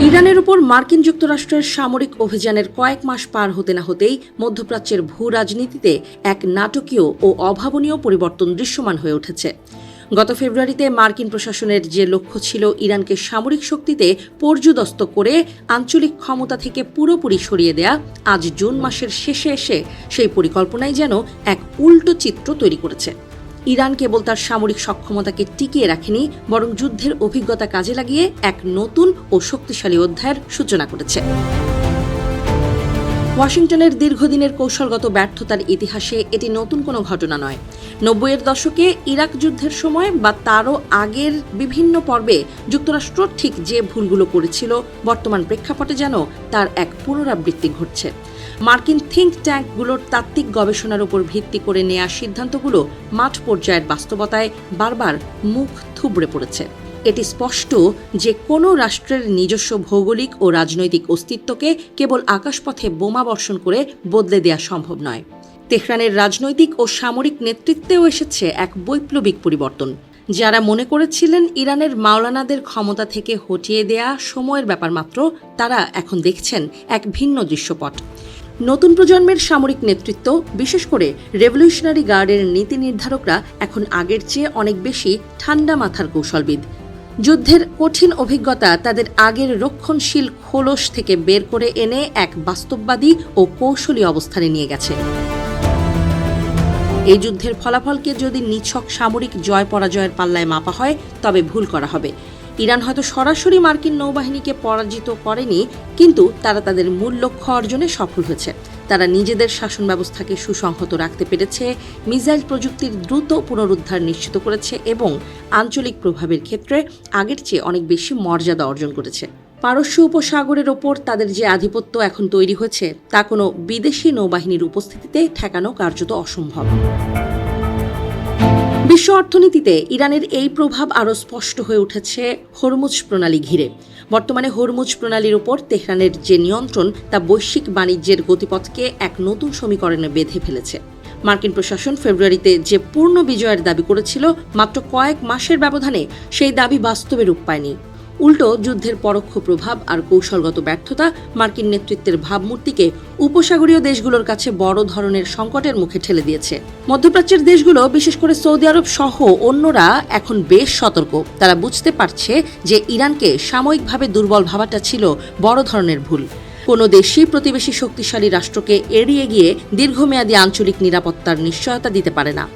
ইরানের উপর মার্কিন যুক্তরাষ্ট্রের সামরিক অভিযানের কয়েক মাস পার হতে না হতেই মধ্যপ্রাচ্যের ভূ রাজনীতিতে এক নাটকীয় ও অভাবনীয় পরিবর্তন দৃশ্যমান হয়ে উঠেছে। গত ফেব্রুয়ারিতে মার্কিন প্রশাসনের যে লক্ষ্য ছিল ইরানকে সামরিক শক্তিতে পর্যুদস্ত করে আঞ্চলিক ক্ষমতা থেকে পুরোপুরি সরিয়ে দেয়া, আজ জুন মাসের শেষে এসে সেই পরিকল্পনাই যেন এক উল্টো চিত্র তৈরি করেছে। ইরান কেবল তার সামরিক সক্ষমতাকে টিকিয়ে রাখেনি, বরং যুদ্ধের অভিজ্ঞতা কাজে লাগিয়ে এক নতুন ও শক্তিশালী অধ্যায়ের সূচনা করেছে। ওয়াশিংটনের দীর্ঘদিনের কৌশলগত ব্যর্থতার ইতিহাসে এটি নতুন কোনো ঘটনা নয়। ৯০-এর দশকে ইরাক যুদ্ধের সময় বা তারও আগের বিভিন্ন পর্বে যুক্তরাষ্ট্র ঠিক যে ভুলগুলো করেছিল, বর্তমান প্রেক্ষাপটে যেন তার এক পুনরাবৃত্তি ঘটছে। মার্কিন থিঙ্ক ট্যাঙ্কগুলোর তাত্ত্বিক গবেষণার উপর ভিত্তি করে নেওয়া সিদ্ধান্তগুলো মাঠ পর্যায়ের বাস্তবতায় বারবার মুখ থুবড়ে পড়েছে। এটি স্পষ্ট যে কোনো রাষ্ট্রের নিজস্ব ভৌগোলিক ও রাজনৈতিক অস্তিত্বকে কেবল আকাশপথে বোমা বর্ষণ করে বদলে দেওয়া সম্ভব নয়। তেহরানের রাজনৈতিক ও সামরিক নেতৃত্বেও এসেছে এক বৈপ্লবিক পরিবর্তন। যারা মনে করেছিলেন ইরানের মাওলানাদের ক্ষমতা থেকে হটিয়ে দেয়া সময়ের ব্যাপার মাত্র, তারা এখন দেখছেন এক ভিন্ন দৃশ্যপট। নতুন প্রজন্মের সামরিক নেতৃত্ব, বিশেষ করে রেভলিউশনারি গার্ডের নীতি নির্ধারকরা এখন আগের চেয়ে অনেক বেশি ঠান্ডা মাথার কৌশলবিদ। যুদ্ধের কঠিন অভিজ্ঞতা তাদের আগের রক্ষণশীল খোলস থেকে বের করে এনে এক বাস্তববাদী ও কৌশলী অবস্থানে নিয়ে গেছে। এই যুদ্ধের ফলাফলকে যদি নিছক সামরিক জয় পরাজয়ের পাল্লায় মাপা হয়, তবে ভুল করা হবে। ইরান হয়তো সরাসরি মার্কিন নৌবাহিনীকে পরাজিত করেনি, কিন্তু তারা তাদের মূল লক্ষ্য অর্জনে সফল হয়েছে। তারা নিজেদের শাসন ব্যবস্থাকে সুসংহত রাখতে পেরেছে, মিসাইল প্রযুক্তির দ্রুত পুনরুদ্ধার নিশ্চিত করেছে এবং আঞ্চলিক প্রভাবের ক্ষেত্রে আগের চেয়ে অনেক বেশি মর্যাদা অর্জন করেছে। পারস্য উপসাগরের ওপর তাদের যে আধিপত্য এখন তৈরি হয়েছে, তা কোনো বিদেশি নৌবাহিনীর উপস্থিতিতে ঠেকানো কার্যত অসম্ভব। বিশ্ব অর্থনীতিতে ইরানের এই প্রভাব আরও স্পষ্ট হয়ে উঠেছে হরমুজ প্রণালী ঘিরে। বর্তমানে হরমুজ প্রণালীর উপর তেহরানের যে নিয়ন্ত্রণ, তা বৈশ্বিক বাণিজ্যের গতিপথকে এক নতুন সমীকরণে বেঁধে ফেলেছে। মার্কিন প্রশাসন ফেব্রুয়ারিতে যে পূর্ণ বিজয়ের দাবি করেছিল, মাত্র কয়েক মাসের ব্যবধানে সেই দাবি বাস্তবে রূপ পায়নি। উল্টো যুদ্ধের পরোক্ষ প্রভাব আর কৌশলগত ব্যর্থতা মার্কিন নেতৃত্বের ভাবমূর্তিকে উপসাগরীয় দেশগুলোর কাছে বড় ধরনের সংকটের মুখে ঠেলে দিয়েছে। মধ্যপ্রাচ্যের দেশগুলো, বিশেষ করে সৌদি আরব সহ অন্যরা এখন বেশ সতর্ক। তারা বুঝতে পারছে যে ইরানকে সাময়িকভাবে দুর্বল ভাবাটা ছিল বড় ধরনের ভুল। কোনো দেশই প্রতিবেশী শক্তিশালী রাষ্ট্রকে এড়িয়ে গিয়ে দীর্ঘমেয়াদী আঞ্চলিক নিরাপত্তার নিশ্চয়তা দিতে পারে না।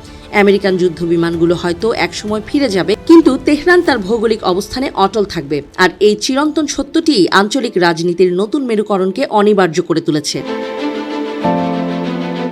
আমেরিকান যুদ্ধ বিমানগুলো হয়তো একসময় ফিরে যাবে, কিন্তু তেহরান তার ভৌগোলিক অবস্থানে অটল থাকবে। আর এই চিরন্তন সত্যটি আঞ্চলিক রাজনীতির নতুন মেরুকরণকে অনিবার্য করে তুলেছে।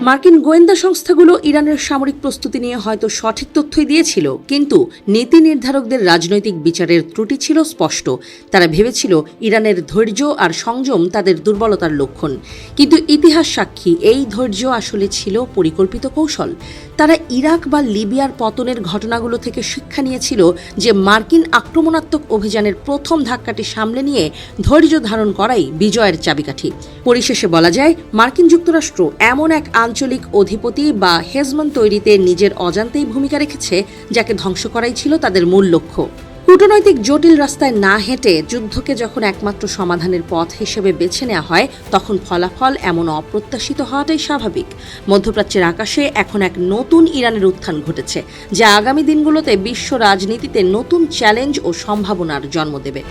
মার্কিন গোয়েন্দা সংস্থাগুলো ইরানের সামরিক প্রস্তুতি নিয়ে হয়তো সঠিক তথ্যই দিয়েছিল, কিন্তু নীতি নির্ধারকদের রাজনৈতিক বিচারের ত্রুটি ছিল স্পষ্ট। তারা ভেবেছিল ইরানের ধৈর্য আর সংযম তাদের দুর্বলতার লক্ষণ, কিন্তু ইতিহাস সাক্ষী এই ধৈর্য আসলে ছিল পরিকল্পিত কৌশল। তারা ইরাক বা লিবিয়ার পতনের ঘটনাগুলো থেকে শিক্ষা নিয়েছিল যে মার্কিন আক্রমণাত্মক অভিযানের প্রথম ধাক্কাটি সামলে নিয়ে ধৈর্য ধারণ করাই বিজয়ের চাবিকাঠি। পরিশেষে বলা যায়, মার্কিন যুক্তরাষ্ট্র এমন এক আঞ্চলিক অধিপতি বা হেজমন তৈরিতে নিজের অজান্তেই ভূমিকা রেখেছে, যাকে ধ্বংস করাই ছিল তাদের মূল লক্ষ্য। কূটনৈতিক জটিল রাস্তায় না হেঁটে যুদ্ধকে যখন একমাত্র সমাধানের পথ হিসেবে বেছে নেওয়া হয়, তখন ফলাফল এমন অপ্রত্যাশিত হওয়াটাই স্বাভাবিক। মধ্যপ্রাচ্যের আকাশে এখন এক নতুন ইরানের উত্থান ঘটেছে, যা আগামী দিনগুলোতে বিশ্ব রাজনীতিতে নতুন চ্যালেঞ্জ ও সম্ভাবনার জন্ম দেবে।